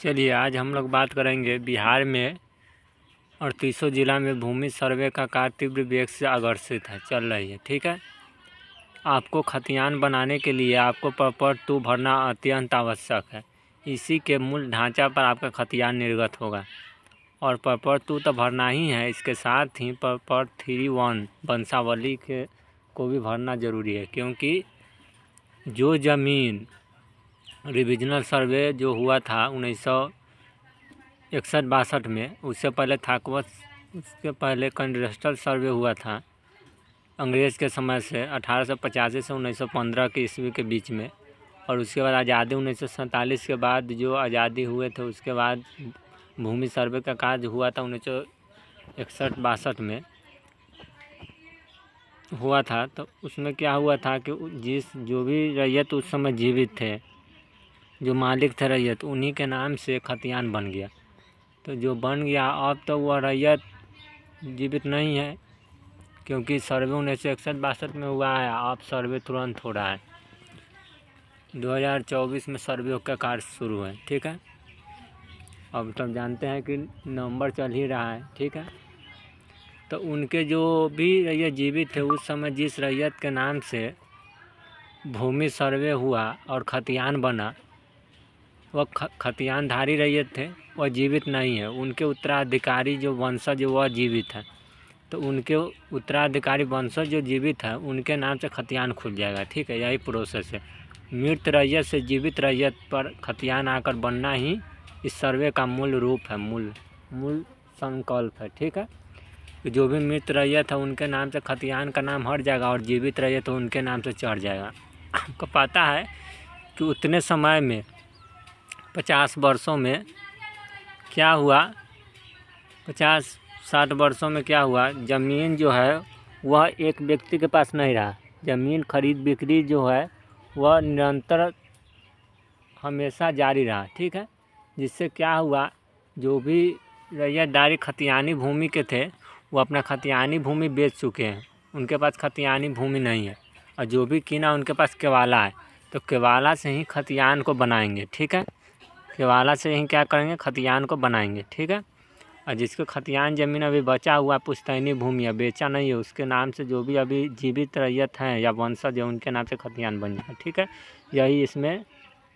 चलिए आज हम लोग बात करेंगे बिहार में 38 जिला में भूमि सर्वे का कार्य तीव्र वेग से अग्रसित है चल रही है। ठीक है, आपको खतियान बनाने के लिए आपको प्रॉपर 2 भरना अत्यंत आवश्यक है। इसी के मूल ढांचा पर आपका खतियान निर्गत होगा और प्रॉपर 2 तो भरना ही है, इसके साथ ही प्रॉपर 3-1 वंशावली के को भी भरना ज़रूरी है, क्योंकि जो ज़मीन रिविजनल सर्वे जो हुआ था 1961-62 में, उससे पहले थाकवत, उसके पहले कंडस्ट्रल सर्वे हुआ था अंग्रेज़ के समय से 1885 से 1915 की ईस्वी के बीच में, और उसके बाद आज़ादी 1947 के बाद जो आज़ादी हुए थे उसके बाद भूमि सर्वे का कार्य हुआ था 1961-62 में हुआ था। तो उसमें क्या हुआ था कि जो भी रैयत उस समय जीवित थे, जो मालिक थे रैयत, उन्हीं के नाम से खतियान बन गया। तो जो बन गया अब तो वह रैयत जीवित नहीं है, क्योंकि सर्वे 1961-62 में हुआ है, अब सर्वे तुरंत हो रहा है। 2024 में सर्वे का कार्य शुरू है। ठीक है, अब तब जानते हैं कि नवंबर चल ही रहा है। ठीक है, तो उनके जो भी रैयत जीवित थे उस समय जिस रैयत के नाम से भूमि सर्वे हुआ और खतियान बना, वह खतियानधारी रैयत थे, वह जीवित नहीं है। उनके उत्तराधिकारी जो वंशज वह जीवित है, तो उनके उत्तराधिकारी वंशज जो जीवित है उनके नाम से खतियान खुल जाएगा। ठीक है, यही प्रोसेस है। मृत रैयत से जीवित रैयत पर खतियान आकर बनना ही इस सर्वे का मूल रूप है, मूल संकल्प है। ठीक है, जो भी मृत रैयत है उनके नाम से खतियान का नाम हट जाएगा और जीवित रैयत है उनके नाम से चढ़ जाएगा। आपको पता है कि उतने समय में 50 वर्षों में क्या हुआ, 50-60 वर्षों में क्या हुआ, ज़मीन जो है वह एक व्यक्ति के पास नहीं रहा। ज़मीन खरीद बिक्री जो है वह निरंतर हमेशा जारी रहा। ठीक है, जिससे क्या हुआ, जो भी रैयतदारी खतियानी भूमि के थे वो अपना खतियानी भूमि बेच चुके हैं, उनके पास खतियानी भूमि नहीं है, और जो भी किना उनके पास केवाला है, तो केवाला से ही खतियान को बनाएंगे। ठीक है, केवाला से ही क्या करेंगे, खतियान को बनाएंगे। ठीक है, और जिसको खतियान ज़मीन अभी बचा हुआ पुश्तैनी भूमि है, बेचा नहीं है, उसके नाम से जो भी अभी जीवित रैयत हैं या वंशज है उनके नाम से खतियान बन जाए। ठीक है, यही इसमें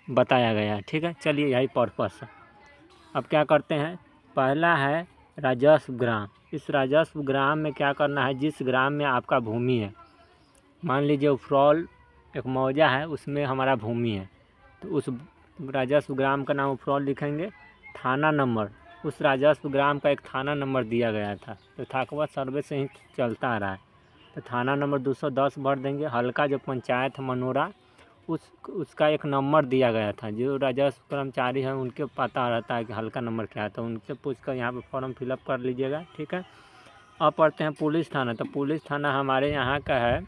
बताया गया है। ठीक है, चलिए यही पर्पस है। अब क्या करते हैं, पहला है राजस्व ग्राम। इस राजस्व ग्राम में क्या करना है, जिस ग्राम में आपका भूमि है, मान लीजिए उफरौल एक मौजा है, उसमें हमारा भूमि है, तो उस राजस्व ग्राम का नाम उफरौल लिखेंगे। थाना नंबर, उस राजस्व ग्राम का एक थाना नंबर दिया गया था, तो थाकवा सर्वे से ही चलता आ रहा है, तो थाना नंबर 210 भर देंगे। हल्का जो पंचायत है मनोरा, उसका एक नंबर दिया गया था, जो राजस्व कर्मचारी हैं उनके पता रहता है कि हल्का नंबर क्या है, तो उनसे पूछकर यहाँ पे फॉर्म फिलअप कर लीजिएगा। ठीक है, अब पढ़ते हैं पुलिस थाना। तो पुलिस थाना हमारे यहाँ का है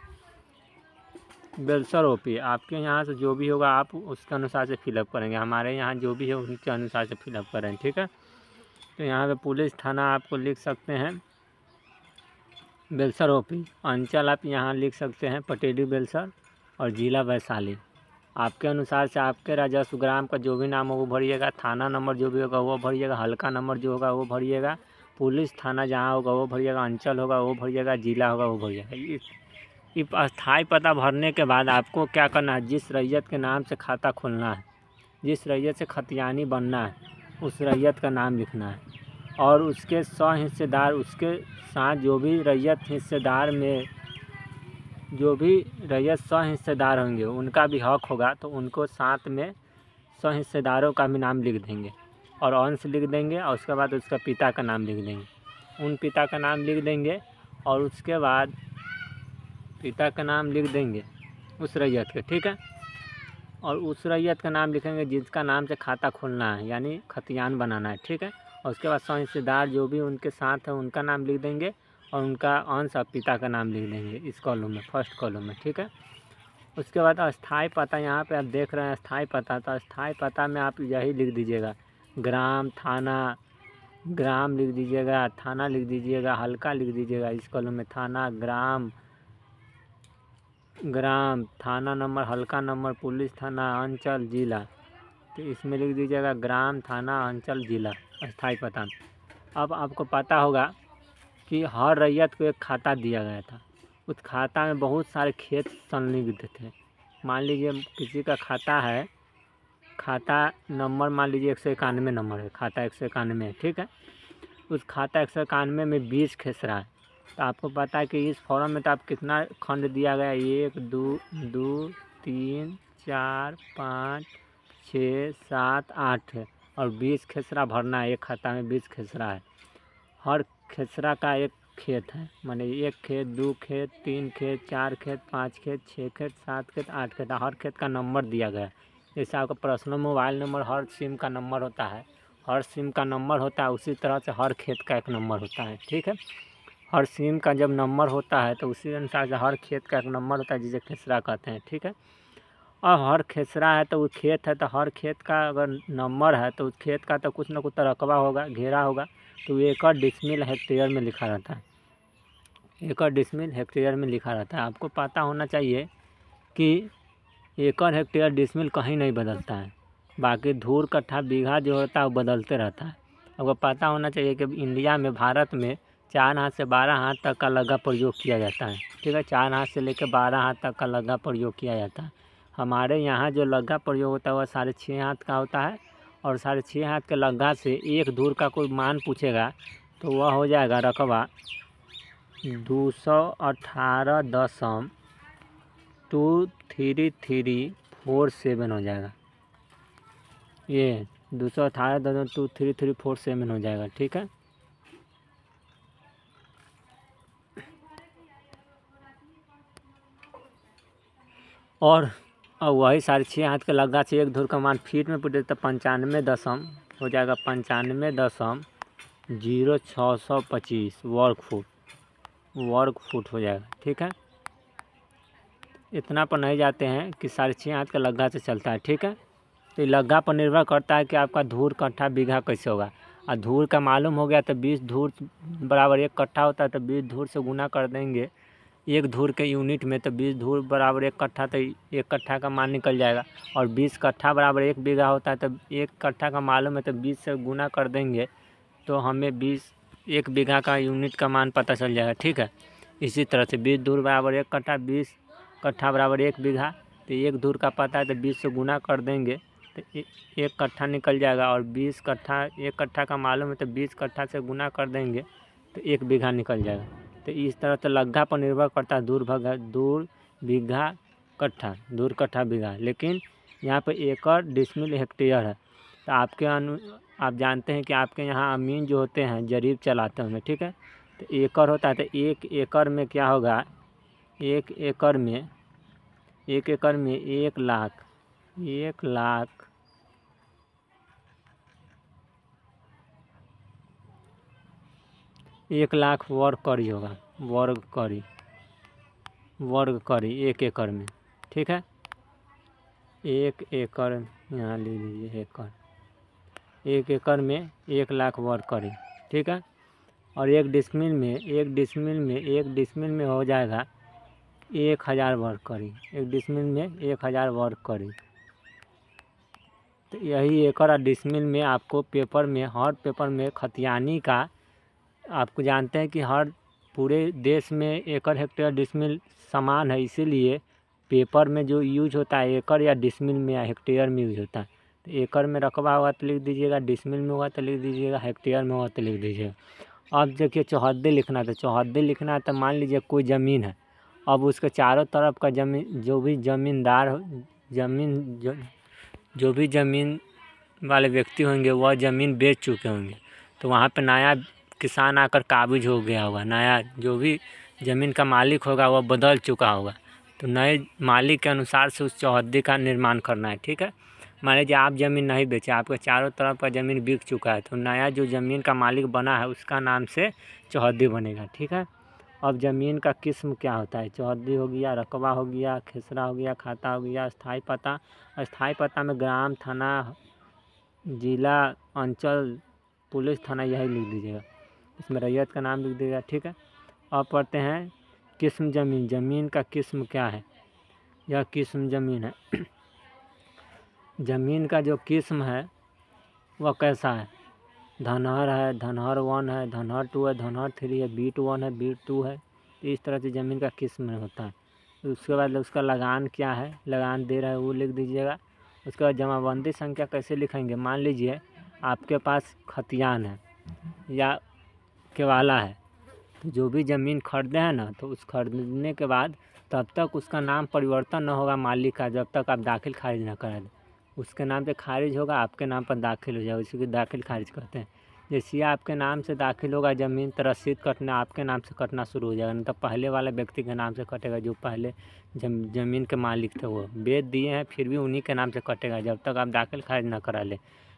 बेलसर ओपी। आपके यहाँ से जो भी होगा आप उसके अनुसार से फिलअप करेंगे, हमारे यहाँ जो भी है उनके अनुसार से फिलअप करेंगे। ठीक है, तो यहाँ पे पुलिस थाना आपको लिख सकते हैं बेलसर ओपी। अंचल आप यहाँ लिख सकते हैं पटेली बेलसर, और ज़िला वैशाली। आपके अनुसार से आपके राजस्व ग्राम का जो भी नाम हो वो भरिएगा, थाना नंबर जो भी होगा वो भरिएगा, हल्का नंबर जो होगा वो भरिएगा, पुलिस थाना जहाँ होगा वो भरिएगा, अंचल होगा वो भरिएगा, ज़िला होगा वो भरिएगा। इस अस्थायी पता भरने के बाद आपको क्या करना है, जिस रैयत के नाम से खाता खोलना है, जिस रैयत से खतियानी बनना है, उस रैयत का नाम लिखना है, और उसके 100 हिस्सेदार, उसके साथ जो भी रैयत हिस्सेदार में जो भी रैयत 100 हिस्सेदार होंगे उनका भी हक होगा, तो उनको साथ में 100 हिस्सेदारों का भी नाम लिख देंगे और अंश लिख देंगे, और उसके बाद उसका पिता का नाम लिख देंगे। उन पिता का नाम लिख देंगे और उसके बाद पिता का नाम लिख देंगे उस रैयत के। ठीक है, और उस रैयत का नाम लिखेंगे जिसका नाम से खाता खोलना है, यानी खतियान बनाना है। ठीक है, और उसके बाद 100 हिस्सेदार जो भी उनके साथ हैं उनका नाम लिख देंगे, और उनका अंश और पिता का नाम लिख देंगे इस कॉलम में, फर्स्ट कॉलम में। ठीक है, उसके बाद अस्थाई पता, यहाँ पे आप देख रहे हैं अस्थाई पता, तो अस्थाई पता में आप यही लिख दीजिएगा, ग्राम, थाना, ग्राम लिख दीजिएगा, थाना लिख दीजिएगा, हल्का लिख दीजिएगा इस कॉलम में, थाना, ग्राम, थाना नंबर, हल्का नंबर, पुलिस थाना, अंचल, ज़िला। तो इसमें लिख दीजिएगा ग्राम, थाना, अंचल, जिला, स्थायी पता। अब आपको पता होगा कि हर रैयत को एक खाता दिया गया था। उस खाता में बहुत सारे खेत संलिग्ध थे। मान लीजिए किसी का खाता है, खाता नंबर मान लीजिए 191 नंबर है, खाता 191 है, ठीक है। उस खाता 191 में 20 खेसरा है। तो आपको पता है कि इस फॉर्म में तो आप कितना खंड दिया गया, 1 2 3 4 5 6 7 8 है और 20 खेसरा भरना है। एक खाता में 20 खेसरा है। हर खेसरा का एक खेत है, माने 1 खेत, 2 खेत, 3 खेत, 4 खेत, 5 खेत, 6 खेत, 7 खेत, 8 खेत। हर खेत का नंबर दिया गया है। जैसे आपका पर्सनल मोबाइल नंबर हर सिम का नंबर होता है, हर सिम का नंबर होता है, उसी तरह से हर खेत का एक नंबर होता है, ठीक है। हर सिम का जब नंबर होता है तो उसी अनुसार से हर खेत का एक नंबर होता है, जिसे खेसरा कहते हैं, ठीक है। और हर खेसरा है तो वो खेत है, तो हर खेत का अगर नंबर है तो उस खेत का तो कुछ ना कुछ रकबा होगा, घेरा होगा। तो एकड़, डिसमिल, हेक्टेयर में लिखा रहता है। एकड़, डिसमिल, हेक्टेयर में लिखा रहता है। आपको पता होना चाहिए कि एकड़, हेक्टेयर, डिसमिल कहीं नहीं बदलता है। बाकी धूर, कट्ठा, बीघा जो होता है वो बदलते रहता है। आपको पता होना चाहिए कि इंडिया में, भारत में 4 हाथ से 12 हाथ तक का लग्गा प्रयोग किया जाता है, ठीक है। 4 हाथ से लेकर 12 हाथ तक का लग्गा प्रयोग किया जाता है। हमारे यहाँ जो लग्गा प्रयोग होता है वह 6.5 हाथ का होता है। और 6.5 हाथ के लग्गा से एक धूर का कोई मान पूछेगा तो वह हो जाएगा रकबा 218.2347 हो जाएगा। ये 218.2347 हो जाएगा, ठीक है। और वही 6.5 हाथ के लग्गा से एक धूर का मान फीट में पूछे तो 95 दशम हो जाएगा, 95.0625 वर्ग फुट हो जाएगा, ठीक है। इतना पर नहीं जाते हैं कि 6.5 हाथ का लग्गा से चलता है, ठीक है। तो लग्गा पर निर्भर करता है कि आपका धूर, कट्ठा, बीघा कैसे होगा। और धूर का मालूम हो गया तो 20 धूर बराबर 1 कट्ठा होता है, तो 20 धूर से गुना कर देंगे एक धूर के यूनिट में, तो 20 धूर बराबर 1 कट्ठा, तो 1 कट्ठा का मान निकल जाएगा। और 20 कट्ठा बराबर 1 बीघा होता है, तो 1 कट्ठा का मालूम है तो 20 से गुना कर देंगे तो हमें 1 बीघा का यूनिट का मान पता चल जाएगा, ठीक है। इसी तरह से 20 धूर बराबर 1 कट्ठा, 20 कट्ठा बराबर 1 बीघा, तो 1 धूर का पता है तो 20 से गुना कर देंगे तो 1 कट्ठा निकल जाएगा। और 20 कट्ठा, 1 कट्ठा का मालूम है तो 20 कट्ठा से गुना कर देंगे तो 1 बीघा निकल जाएगा। तो इस तरह से लग्गा पर निर्भर करता है दूर, बीघा, कट्ठा, धूर, कट्ठा, बीघा। लेकिन यहाँ पे एकड़, डिसमिल, हेक्टेयर है। तो आप जानते हैं कि आपके यहाँ अमीन जो होते हैं जरीब चलाते होंगे, ठीक है। तो एकड़ होता है, तो 1 एकड़ में क्या होगा, 1 एकड़ में 1 लाख 1 लाख वर्ग करी होगा, वर्ग करी 1 एकड़ में, ठीक है। 1 एकड़ यहाँ ले लीजिए, एकड़, 1 एकड़ में 1 लाख वर्ग करी, ठीक है। और 1 डिसमिल में हो जाएगा 1000 वर्ग करी, 1 डिसमिल में 1000 वर्ग करी। तो यही एकड़ और डिसमिल में आपको पेपर में, हर पेपर में खतियानी का, आपको जानते हैं कि हर पूरे देश में एकड़, हेक्टेयर, डिसमिल समान है, इसीलिए पेपर में जो यूज होता है एकड़ या डिसमिल में या हेक्टेयर में यूज होता है। तो एकड़ में रकबा होगा तो लिख दीजिएगा, डिसमिल में होगा तो लिख दीजिएगा, हेक्टेयर में होगा तो लिख दीजिएगा। अब देखिए चौहद्दी लिखना है, तो चौहद्दी लिखना है तो मान लीजिए कोई ज़मीन है, अब उसके चारों तरफ का ज़मीन, जो भी ज़मींदार, जो भी ज़मीन वाले व्यक्ति होंगे वह ज़मीन बेच चुके होंगे, तो वहाँ पे नया किसान आकर काबिज हो गया होगा, नया जो भी ज़मीन का मालिक होगा वह बदल चुका होगा, तो नए मालिक के अनुसार से उस चौहद्दी का निर्माण करना है, ठीक है। मान लीजिए आप ज़मीन नहीं बेचे, आपके चारों तरफ का ज़मीन बिक चुका है, तो नया जो ज़मीन का मालिक बना है उसका नाम से चौहद्दी बनेगा, ठीक है। अब ज़मीन का किस्म क्या होता है, चौहद्दी हो गया, रकबा हो गया, खेसरा हो गया, खाता हो गया, स्थायी पता। स्थायी पता में ग्राम, थाना, जिला, अंचल, पुलिस थाना यही लिख दीजिएगा, इसमें रैयत का नाम लिख दीजिएगा, ठीक है। अब पढ़ते हैं किस्म ज़मीन, ज़मीन का किस्म क्या है, यह किस्म ज़मीन है। ज़मीन का जो किस्म है वह कैसा है, धनहर है, धनहर 1 है, धनहर 2 है, धनहर 3 है, बीट 1 है, बीट 2 है। इस तरह से ज़मीन का किस्म होता है। उसके बाद उसका लगान क्या है, लगान दे रहा है वो लिख दीजिएगा। उसके बाद जमाबंदी संख्या कैसे लिखेंगे, मान लीजिए आपके पास खतियान है या केवाला है, तो जो भी ज़मीन खरीदे हैं ना, तो उस खरीदने के बाद तब तक उसका नाम परिवर्तन न होगा मालिक का, जब तक आप दाखिल खारिज ना करा दें। उसके नाम पे खारिज होगा, आपके नाम पर दाखिल हो जाएगा, इसी को दाखिल खारिज कहते हैं। जैसे आपके नाम से दाखिल होगा ज़मीन, तो रसीद कटना आपके नाम से कटना शुरू हो जाएगा, नहीं तो पहले वाले व्यक्ति के नाम से कटेगा, जो पहले ज़मीन के मालिक थे। वो बेच दिए हैं फिर भी उन्हीं के नाम से कटेगा, जब तक आप दाखिल खारिज ना करा लें।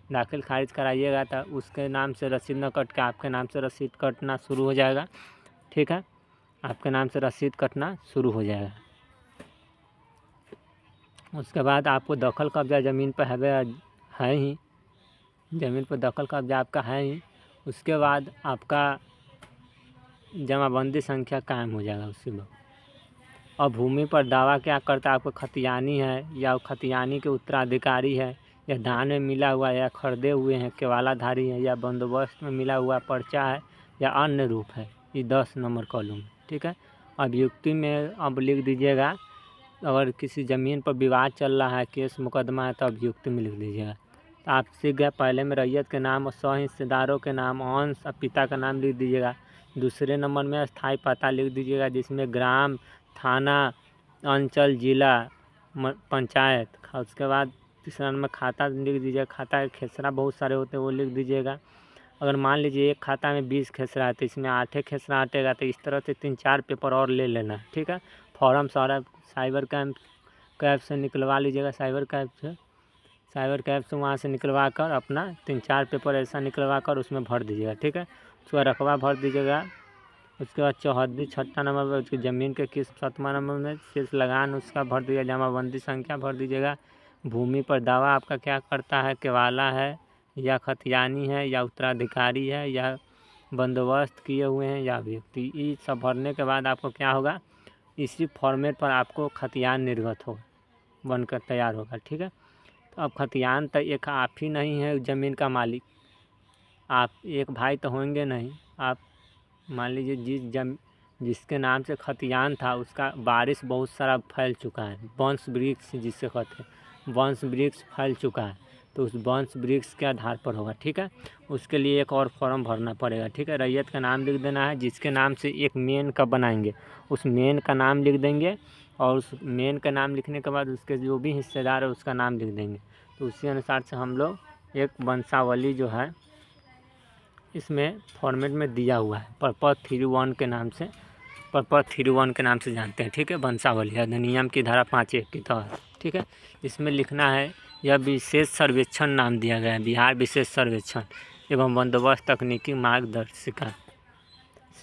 दाखिल खारिज कराइएगा तो उसके नाम से रसीद न कट के आपके नाम से रसीद कटना शुरू हो जाएगा। ठीक है, आपके नाम से रसीद कटना शुरू हो जाएगा। उसके बाद आपको दखल कब्जा ज़मीन पर है ही, ज़मीन पर दखल कब्जा आपका है ही। उसके बाद आपका जमाबंदी संख्या कायम हो जाएगा उसी में। और भूमि पर दावा क्या करता है, आपको खतियानी है या खतियानी के उत्तराधिकारी है, या दान में मिला हुआ या खरीदे हुए हैं, केवालाधारी है, या बंदोबस्त में मिला हुआ पर्चा है, या अन्य रूप है। ये 10 नंबर कॉलम। ठीक है, अभियुक्ति में अब लिख दीजिएगा, अगर किसी ज़मीन पर विवाद चल रहा है, केस मुकदमा है, तो अभियुक्ति में लिख दीजिएगा। तो आप सीख गए, पहले में रैयत के नाम और 100 हिस्सेदारों के नाम, अंश और पिता का नाम लिख दीजिएगा। दूसरे नंबर में स्थायी पता लिख दीजिएगा, जिसमें ग्राम, थाना, अंचल, जिला, पंचायत। उसके बाद तीसरा नंबर खाता लिख दीजिएगा। खाता के खेसरा बहुत सारे होते हैं, वो लिख दीजिएगा। अगर मान लीजिए एक खाता में 20 खेसरा है, तो इसमें 8 खेसरा हटेगा, तो इस तरह से 3-4 पेपर और ले लेना। ठीक है, फॉर्म सारा साइबर कैब से निकलवा लीजिएगा, साइबर कैब से वहाँ से निकलवा कर अपना 3-4 पेपर ऐसा निकलवा कर उसमें भर दीजिएगा। ठीक है, उसका रकबा भर दीजिएगा। उसके बाद 6ठा नंबर पर उसकी ज़मीन के किस 7वां नंबर में शेष लगान उसका भर दीजिएगा, जमाबंदी संख्या भर दीजिएगा। भूमि पर दावा आपका क्या करता है, केवाला है या खतियानी है या उत्तराधिकारी है या बंदोबस्त किए हुए हैं या व्यक्ति। ये सब भरने के बाद आपको क्या होगा, इसी फॉर्मेट पर आपको खतियान निर्गत होगा, बनकर तैयार होगा। ठीक है, तो अब खतियान तो एक आप ही नहीं है ज़मीन का मालिक, आप एक भाई तो होंगे नहीं। आप मान लीजिए जिसके नाम से खतियान था उसका वारिस बहुत सारा फैल चुका है, वंश वृक्ष जिससे कहते हैं, वंश वृक्ष फैल चुका है, तो उस वंश वृक्ष के आधार पर होगा। ठीक है, उसके लिए एक और फॉर्म भरना पड़ेगा। ठीक है, रैयत का नाम लिख देना है, जिसके नाम से एक मेन का बनाएंगे उस मेन का नाम लिख देंगे, और उस मेन का नाम लिखने के बाद उसके जो भी हिस्सेदार है उसका नाम लिख देंगे। तो उसी अनुसार से हम लोग एक वंशावली जो है इसमें फॉर्मेट में दिया हुआ है, पर्पस 31 के नाम से, पर्पस 31 के नाम से जानते हैं। ठीक है, वंशावली अधिनियम की धारा 5(1) की तहत। ठीक है, इसमें लिखना है, यह विशेष सर्वेक्षण नाम दिया गया है, बिहार विशेष सर्वेक्षण एवं बंदोबस्त तकनीकी मार्गदर्शिका।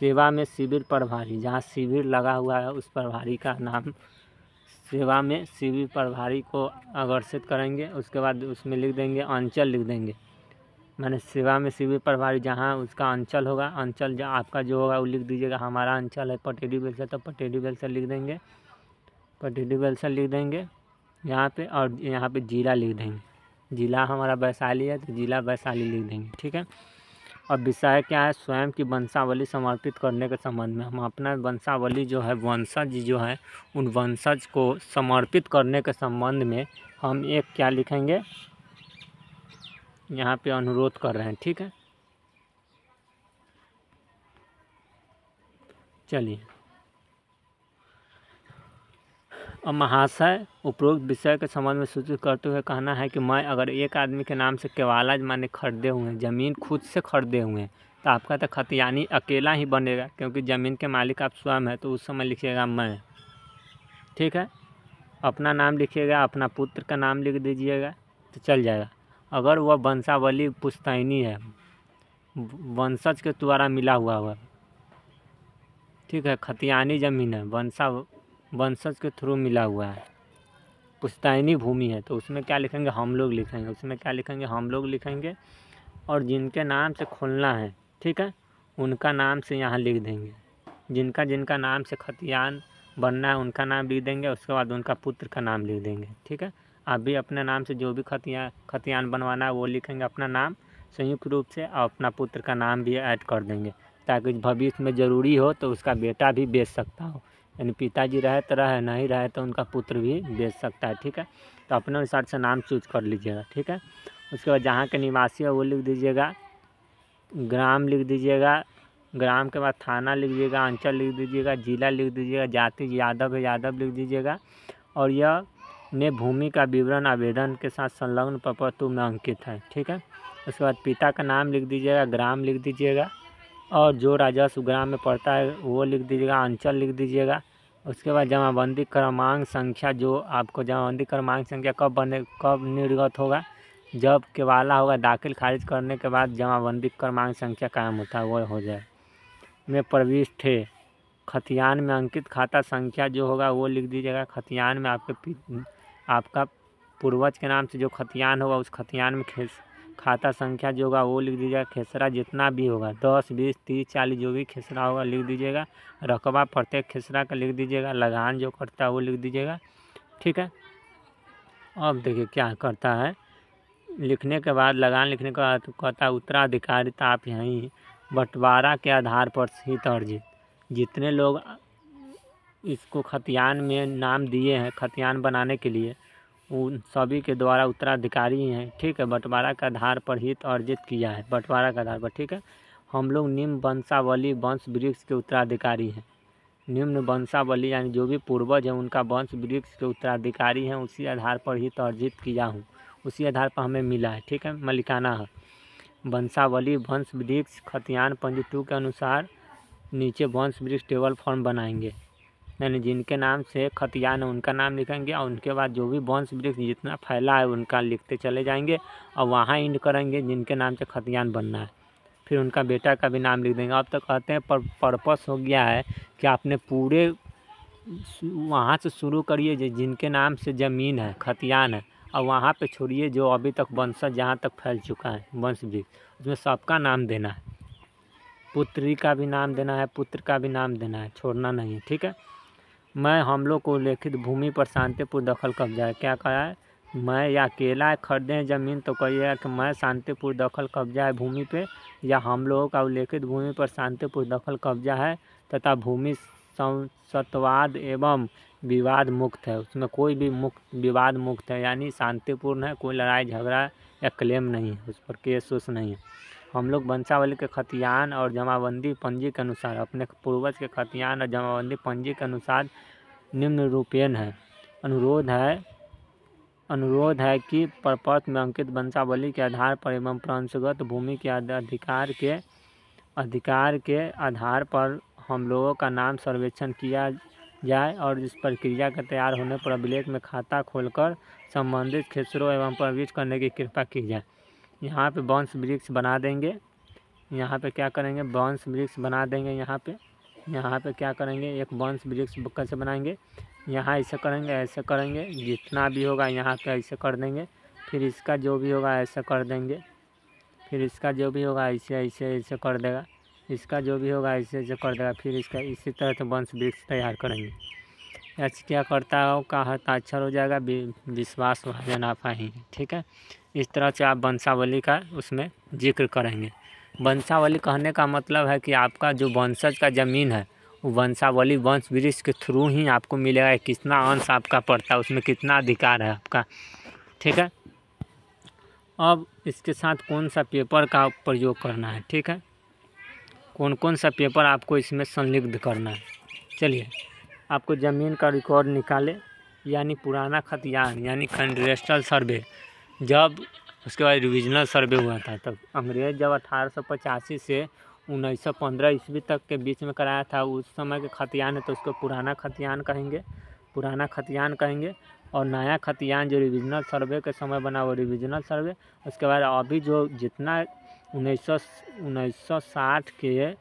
सेवा में शिविर प्रभारी, जहाँ शिविर लगा हुआ है उस प्रभारी का नाम, सेवा में शिविर प्रभारी को अग्रसित करेंगे। उसके बाद उसमें लिख देंगे अंचल, लिख देंगे मैंने सेवा में शिविर प्रभारी जहाँ उसका अंचल होगा, अंचल जो आपका जो होगा वो लिख दीजिएगा। हमारा अंचल है पटेरी बेलसर, तो पटेरी बेलसर लिख देंगे, पटेरी बेलसर लिख देंगे यहाँ पे, और यहाँ पे जिला लिख देंगे। जिला हमारा वैशाली है तो जिला वैशाली लिख देंगे। ठीक है, अब विषय क्या है, स्वयं की वंशावली समर्पित करने के संबंध में। हम अपना वंशावली जो है, वंशज जो है, उन वंशज को समर्पित करने के संबंध में हम एक क्या लिखेंगे, यहाँ पे अनुरोध कर रहे हैं। ठीक है, चलिए। अब महाशय उपरोक्त विषय के संबंध में सूचित करते हुए कहना है कि मैं अगर एक आदमी के नाम से केवाला माने खरीदे हुए हैं, ज़मीन खुद से खरीदे हुए हैं, तो आपका तो खतियानी अकेला ही बनेगा, क्योंकि ज़मीन के मालिक आप स्वयं है, तो उस समय लिखिएगा मैं। ठीक है, अपना नाम लिखिएगा, अपना पुत्र का नाम लिख दीजिएगा तो चल जाएगा। अगर वह वंशावली पुश्तैनी है, वंशज के द्वारा मिला हुआ, ठीक है, खतियानी ज़मीन है, वंशज के थ्रू मिला हुआ है, पुश्तैनी भूमि है, तो उसमें क्या लिखेंगे, हम लोग लिखेंगे। उसमें क्या लिखेंगे, हम लोग लिखेंगे। और जिनके नाम से खोलना है, ठीक है, उनका नाम से यहाँ लिख देंगे। जिनका नाम से खतियान बनना है उनका नाम लिख देंगे। उसके बाद उनका पुत्र का नाम लिख देंगे। ठीक है, आप भी अपने नाम से जो भी खतियान बनवाना है वो लिखेंगे अपना नाम संयुक्त रूप से, और अपना पुत्र का नाम भी ऐड कर देंगे, ताकि भविष्य में ज़रूरी हो तो उसका बेटा भी बेच सकता हो। यानी पिताजी रहे तो रहे, नहीं रहे तो उनका पुत्र भी बेच सकता है। ठीक है, तो अपने अनुसार से नाम चूज कर लीजिएगा। ठीक है, उसके बाद जहाँ के निवासी है वो लिख दीजिएगा, ग्राम लिख दीजिएगा, ग्राम के बाद थाना लिख दीजिएगा, अंचल लिख दीजिएगा, जिला लिख दीजिएगा, जाति यादव है यादव लिख दीजिएगा, और यह ने भूमि का विवरण आवेदन के साथ संलग्न प्रपत्र में अंकित है। ठीक है, उसके बाद पिता का नाम लिख दीजिएगा, ग्राम लिख दीजिएगा, और जो राजस्व ग्राम में पड़ता है वो लिख दीजिएगा, अंचल लिख दीजिएगा। उसके बाद जमाबंदी क्रमांक संख्या, जो आपको जमाबंदी क्रमांक संख्या कब निर्गत होगा, जब केवाला होगा, दाखिल खारिज करने के बाद जमाबंदी क्रमांक संख्या कायम होता है वो हो जाए। में प्रविष्ट है, खतियान में अंकित खाता संख्या जो होगा वो लिख दीजिएगा। खतियान में आपका पूर्वज के नाम से जो खतियान होगा उस खतियान में खाता संख्या जो होगा वो लिख दीजिएगा। खेसरा जितना भी होगा 10, 20, 30, 40 जो भी खेसरा होगा लिख दीजिएगा। रकबा प्रत्येक खेसरा का लिख दीजिएगा। लगान जो करता है वो लिख दीजिएगा। ठीक है, अब देखिए क्या करता है, लिखने के बाद लगान लिखने के बाद कहता है उत्तराधिकारिता आप यहीं बंटवारा के आधार पर हित अर्जित, जितने लोग इसको खतियान में नाम दिए हैं खतियान बनाने के लिए उन सभी के द्वारा उत्तराधिकारी हैं। ठीक है, बंटवारा के आधार पर हित अर्जित किया है, बंटवारा के आधार पर। ठीक है, हम लोग निम्न वंशावली वंश वृक्ष के उत्तराधिकारी हैं। निम्न वंशावली यानी जो भी पूर्वज हैं उनका वंश वृक्ष के उत्तराधिकारी हैं, उसी आधार पर हित अर्जित किया हूँ, उसी आधार पर हमें मिला है। ठीक है, मलिकाना है। वंशावली वंश वृक्ष खतियान पंजी 2 के अनुसार नीचे वंश वृक्ष टेबल फॉर्म बनाएंगे, यानी जिनके नाम से खतियान है उनका नाम लिखेंगे, और उनके बाद जो भी वंश वृक्ष जितना फैला है उनका लिखते चले जाएंगे, और वहाँ इंड करेंगे जिनके नाम से खतियान बनना है, फिर उनका बेटा का भी नाम लिख देंगे। अब तो कहते हैं पर्पस हो गया है कि आपने पूरे वहाँ से शुरू करिए जिनके नाम से ज़मीन है खतियान है, और वहाँ पे छोड़िए जो अभी तक वंशज जहाँ तक फैल चुका है वंश वृक्ष, उसमें सबका नाम देना है। पुत्री का भी नाम देना है, पुत्र का भी नाम देना है, छोड़ना नहीं है। ठीक है, मैं हम लोग को लिखित भूमि पर शांतिपूर्ण दखल कब्जा है। क्या कहा है, मैं या अकेला खरीदे ज़मीन तो कहिएगा कि मैं शांतिपूर्ण दखल कब्जा है भूमि पे, या हम लोगों का उल्लेखित भूमि पर शांतिपूर्ण दखल कब्जा है तथा भूमि सत्वाद एवं विवाद मुक्त है, उसमें कोई भी विवाद मुक्त है, यानी शांतिपूर्ण है, कोई लड़ाई झगड़ा या क्लेम नहीं है, उस पर केस उस नहीं है। हम लोग वंशावली के खतियान और जमाबंदी पंजी के अनुसार अपने पूर्वज के खतियान और जमाबंदी पंजी के अनुसार निम्न रूपेण है। अनुरोध है कि प्रपत्र में अंकित वंशावली के आधार पर एवं प्रंशगत भूमि के अधिकार के आधार पर हम लोगों का नाम सर्वेक्षण किया जाए, और इस प्रक्रिया के तैयार होने पर अभिलेख में खाता खोलकर संबंधित खेसरों एवं प्रविष्ट करने की कृपा की जाए। यहाँ पे वंश वृक्ष बना देंगे, यहाँ पे क्या करेंगे, वंश वृक्ष बना देंगे। यहाँ पे क्या करेंगे, एक वंश वृक्ष कैसे बनाएंगे, यहाँ ऐसे करेंगे, ऐसे करेंगे, जितना भी होगा यहाँ पे ऐसे कर देंगे, फिर इसका जो भी होगा ऐसे कर देंगे, फिर इसका जो भी होगा ऐसे ऐसे ऐसे कर देगा, इसका जो भी होगा ऐसे ऐसे कर देगा, फिर इसका इसी तरह से वंश वृक्ष तैयार करेंगे। ऐसे क्या करता है का हस्ताक्षर हो जाएगा, विश्वास भाजन आप ही। ठीक है, इस तरह से आप वंशावली का उसमें जिक्र करेंगे। वंशावली कहने का मतलब है कि आपका जो वंशज का ज़मीन है वो वंशावली वंश वृक्ष के थ्रू ही आपको मिलेगा, कितना अंश आपका पड़ता है, उसमें कितना अधिकार है आपका। ठीक है, अब इसके साथ कौन सा पेपर का प्रयोग करना है, ठीक है, कौन कौन सा पेपर आपको इसमें संलिग्ध करना है। चलिए, आपको ज़मीन का रिकॉर्ड निकाले, यानी पुराना खतियान यानी कैडस्ट्रल सर्वे, जब उसके बाद रिविजनल सर्वे हुआ था, तब अंग्रेज़ जब 1885 से 1915 ईस्वी तक के बीच में कराया था, उस समय के खतियान है तो उसको पुराना खतियान कहेंगे। और नया खतियान जो रिविजनल सर्वे के समय बना वो रिविजनल सर्वे। उसके बाद अभी जो जितना 1960 के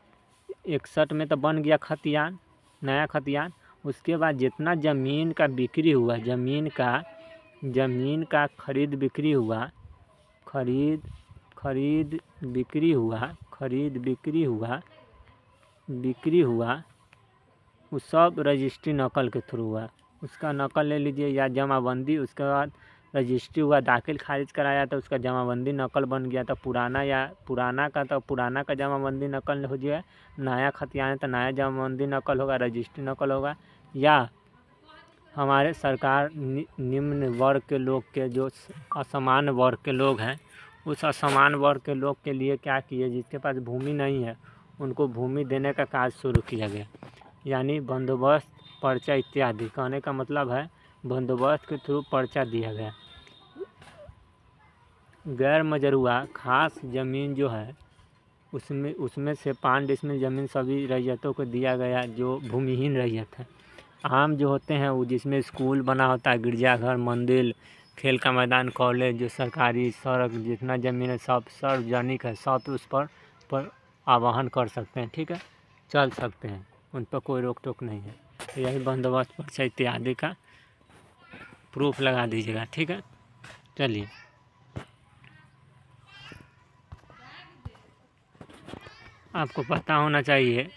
61 में तो बन गया खतियान, नया खतियान। उसके बाद जितना ज़मीन का बिक्री हुआ, ज़मीन का खरीद बिक्री हुआ वो सब रजिस्ट्री नकल के थ्रू हुआ। उसका नकल ले लीजिए, या जमाबंदी, उसके बाद रजिस्ट्री हुआ, दाखिल खारिज कराया तो उसका जमाबंदी नकल बन गया तो पुराना का जमाबंदी नकल हो गया, नया खतियान तो नया जमाबंदी नकल होगा, रजिस्ट्री नकल होगा। या हमारे सरकार निम्न वर्ग के लोग के जो असमान वर्ग के लोग हैं, उस असमान वर्ग के लोग के लिए क्या किए, जिसके पास भूमि नहीं है उनको भूमि देने का कार्य शुरू किया गया, यानी बंदोबस्त, पर्चा इत्यादि। कहने का मतलब है बंदोबस्त के थ्रू पर्चा दिया गया। गैर मजरूआ खास ज़मीन जो है उसमें से 5 डिसमिल ज़मीन सभी रैयतों को दिया गया जो भूमिहीन रैयत है। आम जो होते हैं वो जिसमें स्कूल बना होता है, गिरजाघर, मंदिर, खेल का मैदान, कॉलेज, जो सरकारी सड़क, जितना ज़मीन है सब सार्वजनिक है, सब उस पर आवाहन कर सकते हैं, ठीक है, चल सकते हैं, उन पर कोई रोक टोक नहीं है। यही बंदोबस्त, पर्चा इत्यादि का प्रूफ लगा दीजिएगा, ठीक है। चलिए आपको पता होना चाहिए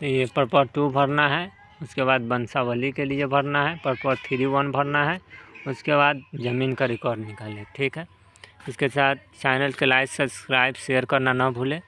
तो ये पर्पस 2 भरना है, उसके बाद वंशावली के लिए भरना है, पर्पस 3(1) भरना है, उसके बाद ज़मीन का रिकॉर्ड निकालें, ठीक है। इसके साथ चैनल के लाइक, सब्सक्राइब, शेयर करना ना भूलें।